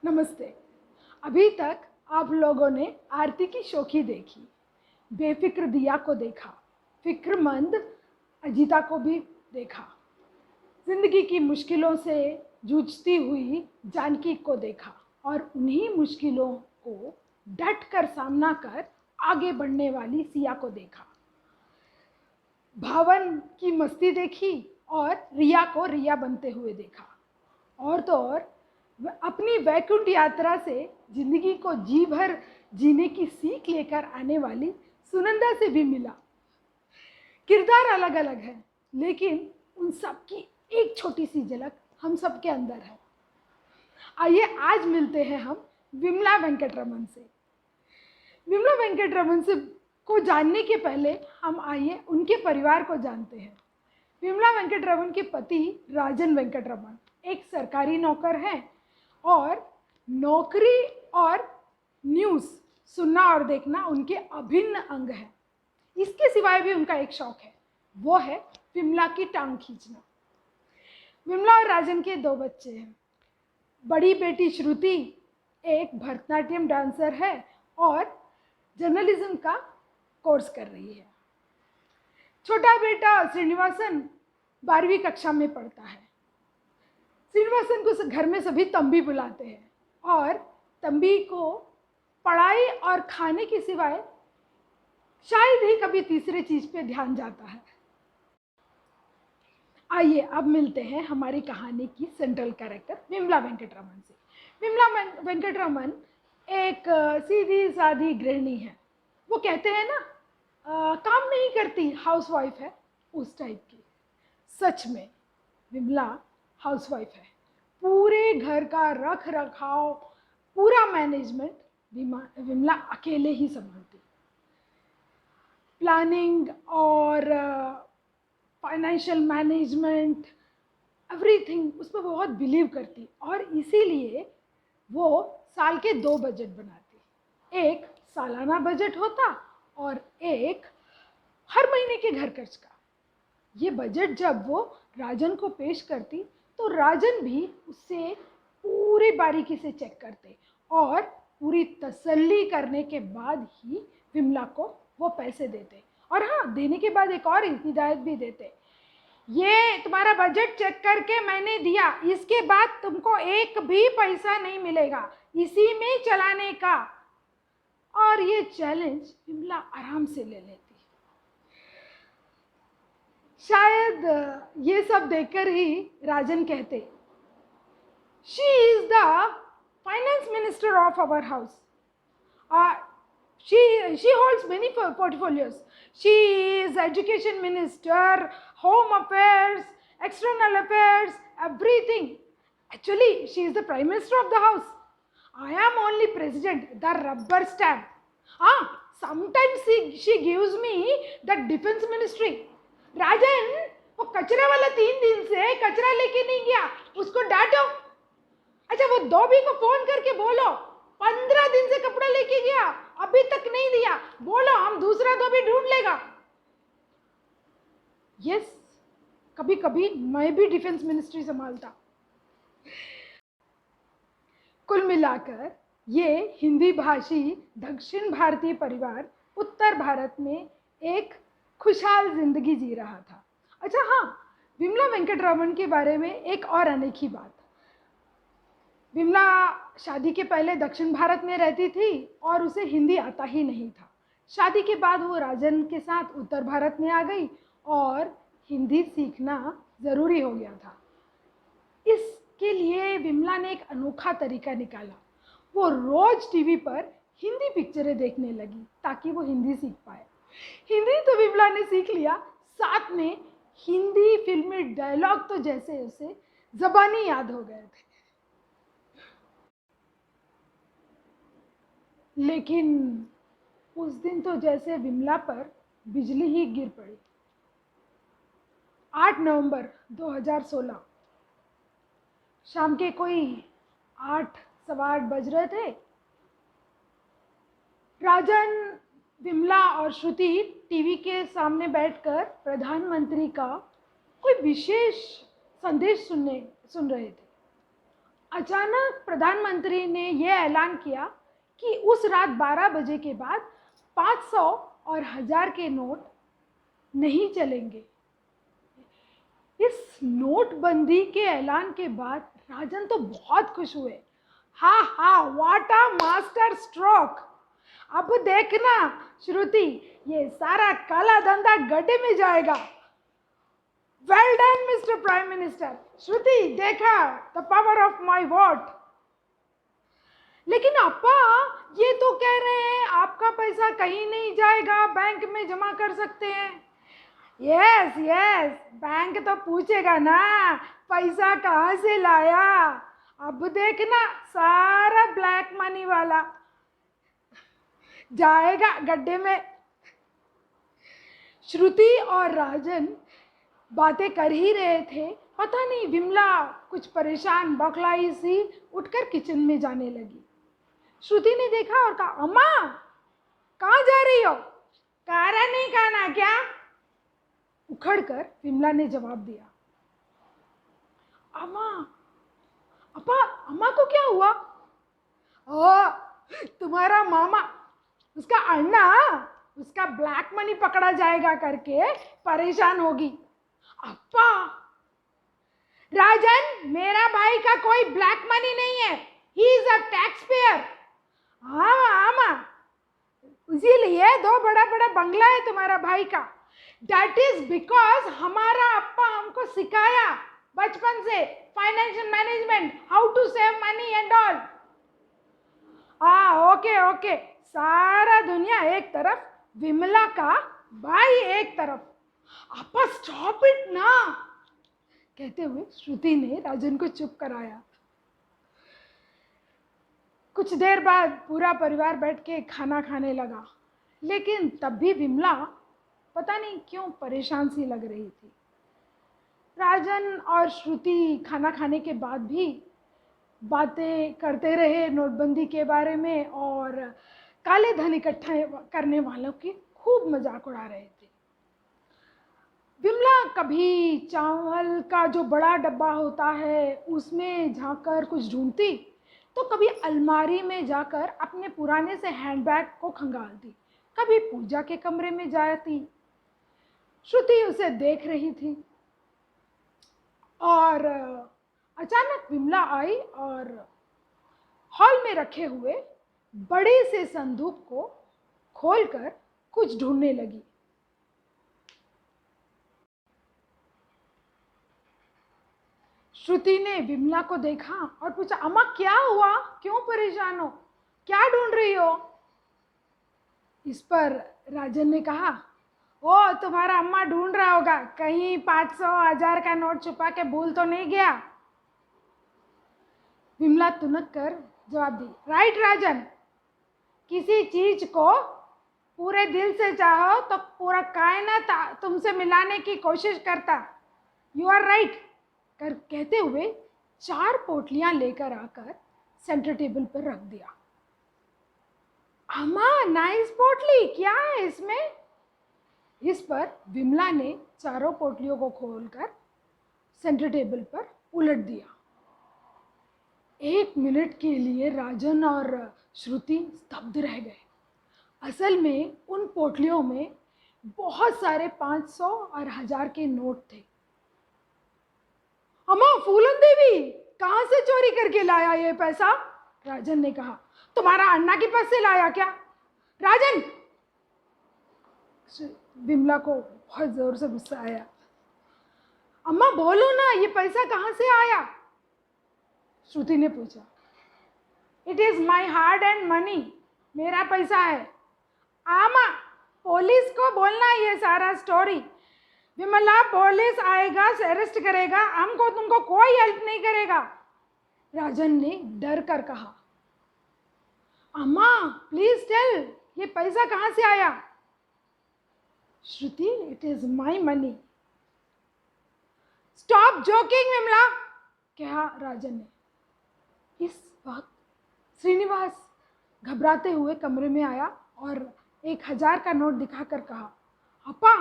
नमस्ते। अभी तक आप लोगों ने आरती की शोखी देखी, बेफिक्र दिया को देखा, फिक्रमंद अजिता को भी देखा, जिंदगी की मुश्किलों से जूझती हुई जानकी को देखा और उन्हीं मुश्किलों को डट कर सामना कर आगे बढ़ने वाली सिया को देखा। भावन की मस्ती देखी और रिया को रिया बनते हुए देखा। और तो और अपनी वैकुंठ यात्रा से जिंदगी को जी भर जीने की सीख लेकर आने वाली सुनंदा से भी मिला। किरदार अलग अलग है, लेकिन उन सब की एक छोटी सी झलक हम सब के अंदर है। आइए आज मिलते हैं हम विमला वेंकटरमन से। विमला वेंकटरमन से को जानने के पहले हम आइए उनके परिवार को जानते हैं। विमला वेंकटरमन के पति राजन वेंकटरमन एक सरकारी नौकर हैं और नौकरी और न्यूज़ सुनना और देखना उनके अभिन्न अंग है। इसके सिवाय भी उनका एक शौक है, वो है विमला की टांग खींचना। विमला और राजन के 2 बच्चे हैं। बड़ी बेटी श्रुति एक भरतनाट्यम डांसर है और जर्नलिज्म का कोर्स कर रही है। छोटा बेटा श्रीनिवासन 12वीं कक्षा में पढ़ता है। श्रीनिवासन को घर में सभी तंबी बुलाते हैं और तंबी को पढ़ाई और खाने के सिवाय शायद ही कभी तीसरे चीज पे ध्यान जाता है। आइए अब मिलते हैं हमारी कहानी की सेंट्रल कैरेक्टर विमला वेंकटरमन से। विमला वेंकटरमन एक सीधी सादी गृहिणी है। वो कहते हैं ना, काम नहीं करती, हाउसवाइफ है, उस टाइप की। सच में विमला हाउसवाइफ है। पूरे घर का रख रखाव, पूरा मैनेजमेंट विमला अकेले ही संभालती। प्लानिंग और फाइनेंशियल मैनेजमेंट, एवरीथिंग उस पर बहुत बिलीव करती और इसीलिए वो साल के 2 बजट बनाती। एक सालाना बजट होता और एक हर महीने के घर खर्च का। ये बजट जब वो राजन को पेश करती तो राजन भी उससे पूरी बारीकी से चेक करते और पूरी तसल्ली करने के बाद ही विमला को वो पैसे देते। और हाँ, देने के बाद एक और हिदायत भी देते, ये तुम्हारा बजट चेक करके मैंने दिया, इसके बाद तुमको एक भी पैसा नहीं मिलेगा, इसी में चलाने का। और ये चैलेंज विमला आराम से ले लेती। शायद ये सब देखकर ही राजन कहते, she is the finance minister of our house. She holds many portfolios. She is education minister, home affairs, external affairs, everything. Actually, she is the prime minister of the house. I am only president, the rubber stamp. Sometimes she gives me the defense ministry. राजन, वो कचरा वाला 3 दिन से कचरा लेके नहीं गया, उसको डांटो। अच्छा, वो धोबी को फोन करके बोलो 15 दिन से कपड़ा लेके गया, अभी तक नहीं दिया, बोलो हम दूसरा धोबी ढूंढ लेगा। यस, कभी कभी मैं भी डिफेंस मिनिस्ट्री संभालता। कुल मिलाकर ये हिंदी भाषी दक्षिण भारतीय परिवार उत्तर भारत में एक खुशहाल जिंदगी जी रहा था। अच्छा हाँ, विमला वेंकटरमन के बारे में एक और अनोखी बात। विमला शादी के पहले दक्षिण भारत में रहती थी और उसे हिंदी आता ही नहीं था। शादी के बाद वो राजन के साथ उत्तर भारत में आ गई और हिंदी सीखना ज़रूरी हो गया था। इसके लिए विमला ने एक अनोखा तरीका निकाला। वो रोज टीवी पर हिंदी पिक्चरें देखने लगी ताकि वो हिंदी सीख पाए। हिंदी तो विमला ने सीख लिया, साथ में हिंदी फिल्मी डायलॉग तो जैसे उसे ज़बानी याद हो गए थे। लेकिन उस दिन तो जैसे विमला पर बिजली ही गिर पड़ी। 8 नवंबर 2016 शाम के कोई 8 सवा 8 बज रहे थे। राजन, विमला और श्रुति टीवी के सामने बैठकर प्रधानमंत्री का कोई विशेष संदेश सुन रहे थे। अचानक प्रधानमंत्री ने यह ऐलान किया कि उस रात 12 बजे के बाद 500 और 1000 के नोट नहीं चलेंगे। इस नोटबंदी के ऐलान के बाद राजन तो बहुत खुश हुए। हा हा, व्हाट अ मास्टर स्ट्रोक। अब देखना श्रुति, ये सारा काला धंधा गड्ढे में जाएगा। Well done mister prime minister. Shruti, देखा the power of my vote. लेकिन अप्पा, ये तो कह रहे हैं आपका पैसा कहीं नहीं जाएगा, बैंक में जमा कर सकते हैं। यस यस, बैंक तो पूछेगा ना पैसा कहाँ से लाया। अब देखना सारा ब्लैक मनी वाला जाएगा गड्ढे में। श्रुति और राजन बातें कर ही रहे थे, पता नहीं विमला कुछ परेशान बौखलाई सी उठकर किचन में जाने लगी। श्रुति ने देखा और कहा, अम्मा कहाँ जा रही हो? खाना नहीं खाना क्या? उखड़कर विमला ने जवाब दिया, अम्मा। अप्पा, अम्मा को क्या हुआ? ओ, तुम्हारा मामा, उसका अन्ना, उसका ब्लैक मनी पकड़ा जाएगा करके परेशान होगी। अप्पा, राजन, मेरा भाई का कोई ब्लैक मनी नहीं है, he is a tax payer. हाँ, इसीलिए 2 बड़ा बड़ा बंगला है तुम्हारा भाई का। दैट इज बिकॉज हमारा अप्पा हमको सिखाया बचपन से financial management, how to save money and all. Okay okay, सारा दुनिया एक तरफ, विमला का भाई एक तरफ। अप्पा स्टॉप इट ना, कहते हुए श्रुति ने राजन को चुप कराया। कुछ देर बाद पूरा परिवार बैठ के खाना खाने लगा, लेकिन तब भी विमला पता नहीं क्यों परेशान सी लग रही थी। राजन और श्रुति खाना खाने के बाद भी बातें करते रहे नोटबंदी के बारे में और काले धन इकट्ठा करने वालों की खूब मजाक उड़ा रहे थे। विमला कभी चावल का जो बड़ा डब्बा होता है उसमें झांककर कुछ ढूंढती, तो कभी अलमारी में जाकर अपने पुराने से हैंडबैग को खंगालती, कभी पूजा के कमरे में जाती। श्रुति उसे देख रही थी और अचानक विमला आई और हॉल में रखे हुए बड़े से संदूक को खोलकर कुछ ढूंढने लगी। श्रुति ने विमला को देखा और पूछा, अम्मा क्या हुआ, क्यों परेशान हो, क्या ढूंढ रही हो? इस पर राजन ने कहा, ओ तुम्हारा अम्मा ढूंढ रहा होगा कहीं 500 1000 का नोट छुपा के भूल तो नहीं गया। विमला तुनक कर जवाब दी, राइट राजन, किसी चीज को पूरे दिल से चाहो तो पूरा कायनात तुमसे मिलाने की कोशिश करता। यू आर राइट कर कहते हुए 4 पोटलियां लेकर आकर सेंटर टेबल पर रख दिया। अम्मा नाइस पोटली, क्या है इसमें? इस पर विमला ने चारों पोटलियों को खोलकर सेंटर टेबल पर उलट दिया। 1 मिनट के लिए राजन और श्रुति स्तब्ध रह गए। असल में उन पोटलियों में बहुत सारे 500 और 1000 के नोट थे। अम्मा, फूलन देवी कहाँ से चोरी करके लाया ये पैसा? राजन ने कहा, तुम्हारा अन्ना के पास से लाया क्या? राजन, विमला को बहुत जोर से गुस्सा आया। अम्मा बोलो ना, ये पैसा कहाँ से आया? श्रुति ने पूछा। It is my hard and money, मेरा पैसा है। आमा, पुलिस को बोलना ये सारा स्टोरी। विमला, पुलिस आएगा, अरेस्ट करेगा, हमको तुमको कोई हेल्प नहीं करेगा। राजन ने डर कर कहा। अम्मा प्लीज टेल, ये पैसा कहाँ से आया? Shruti, it is my money. Stop joking Vimla, कहा राजन ने। इस वक्त श्रीनिवास घबराते हुए कमरे में आया और 1000 का नोट दिखाकर कहा, अपा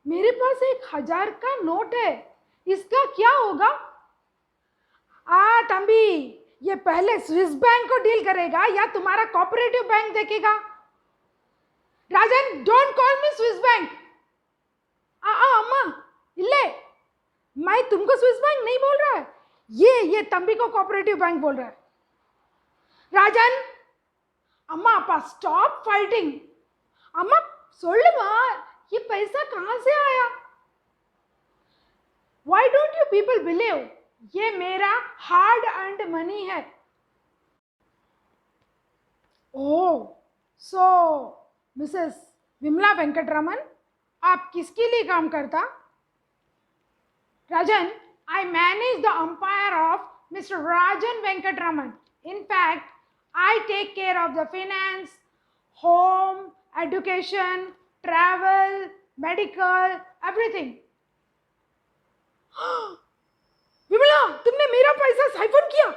मेरे पास 1000 का नोट है, इसका क्या होगा? तंबी, ये पहले स्विस बैंक को डील करेगा या तुम्हारा कोऑपरेटिव बैंक देखेगा? Rajan, don't call me Swiss bank. अम्मा, इल्ले, मैं तुमको स्विस बैंक नहीं बोल रहा है, ये तंबी को कोऑपरेटिव बैंक बोल रहा है. राजन, अम्मा अपा स्टॉप फाइटिंग. अम्मा सोल्लुमा, ये पैसा कहाँ से आया? Why don't you people believe? ये मेरा हार्ड अर्नड मनी है. ओह, सो मिसेस विमला वेंकटरमन, आप किसके लिए काम करता? राजन, I manage the empire of Mr. Rajan Venkataraman. In fact, I take care of the finance, home, education, travel, medical, everything. Vimla, तुमने मेरा पैसा साइफन किया?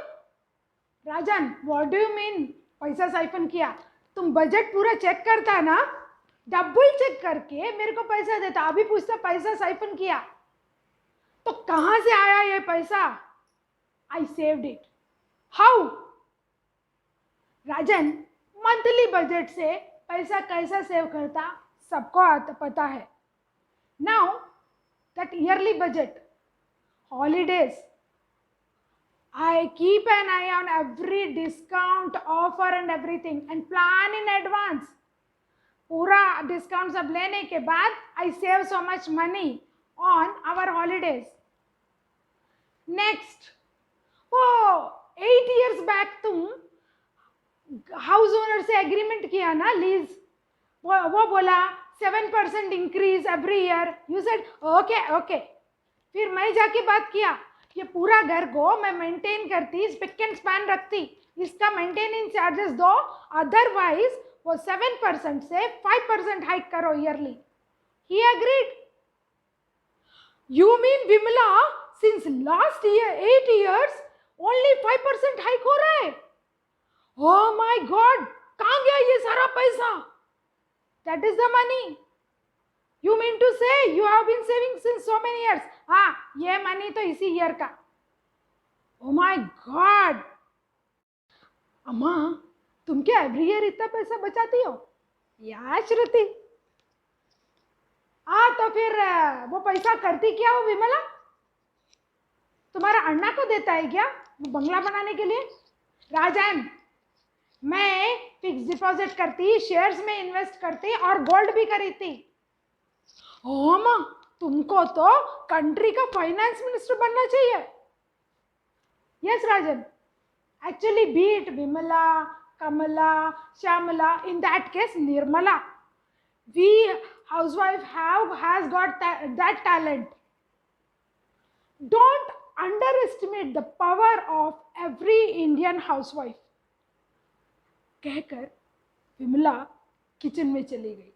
राजन, व्हाट डू यू मीन पैसा साइफन किया? तुम बजट पूरा चेक करता ना, डबल चेक करके मेरे को पैसा देता. अभी पूछता पैसा साइफन किया तो कहां से आया ये पैसा? I saved it. How? Rajan, monthly budget से पैसा कैसा सेव करता सबको पता है. Now that yearly budget, holidays, I keep an eye on every discount offer and everything and plan in advance. पूरा डिस्काउंट सब लेने के बाद I save so much money on our holidays. Next, वो 8 years back तुम house owner से agreement किया ना, लीज, वो बोला 7% increase every year. You said okay. फिर मैं जाके बात किया, ये पूरा घर को मैं मेंटेन करती, स्पिक एंड स्पैन रखती, इसका मेंटेनेंस चार्जेस दो, अदरवाइज वो 7% से 5% हाइक करो yearly. He agreed. You mean Vimala, since last year 8 years only 5% hike हो रहा है? ओह माय गॉड, कहाँ गया ये सारा पैसा? That is the money. You mean to say you have been saving since so many years? हाँ, ये मनी तो इसी ईयर का. Oh my God! अम्मा, तुम क्या एवरी ईयर इतना पैसा बचाती हो? या श्रुति? तो फिर वो पैसा करती क्या हो विमला? तुम्हारा अन्ना को देता है क्या वो बंगला बनाने के लिए? राजन, मैं फिक्स डिपॉजिट करती, शेयर्स में इन्वेस्ट करती और गोल्ड भी खरीदती. ओह माँ, तुमको तो कंट्री का फाइनेंस मिनिस्टर बनना चाहिए. Yes Rajan, actually beat Vimala, Kamala, Shyamala, in that case Nirmala. We housewife has got that talent. Don't underestimate the power of every Indian housewife. कहकर विमला किचन में चली गई.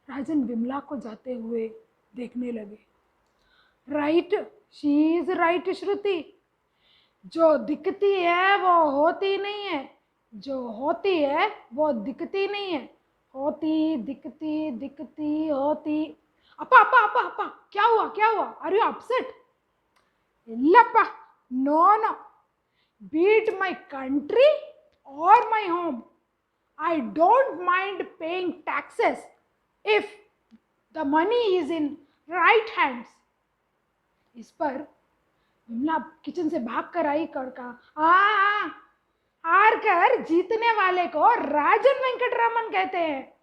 राजन विमला को जाते हुए देखने लगे. राइट, शी इज राइट श्रुति. जो दिखती है वो होती नहीं है, जो होती है वो दिखती नहीं है. होती, दिखती, दिखती, होती. अपा अपा अपा अपा, क्या हुआ? Are you upset? इल्लप्पा, नो. बीट माई कंट्री और my home, I don't mind paying taxes if the money is in right hands. इस पर विमला किचन से भाग कर आई कर कहा, हार कर जीतने वाले को राजन वेंकटरमन कहते हैं.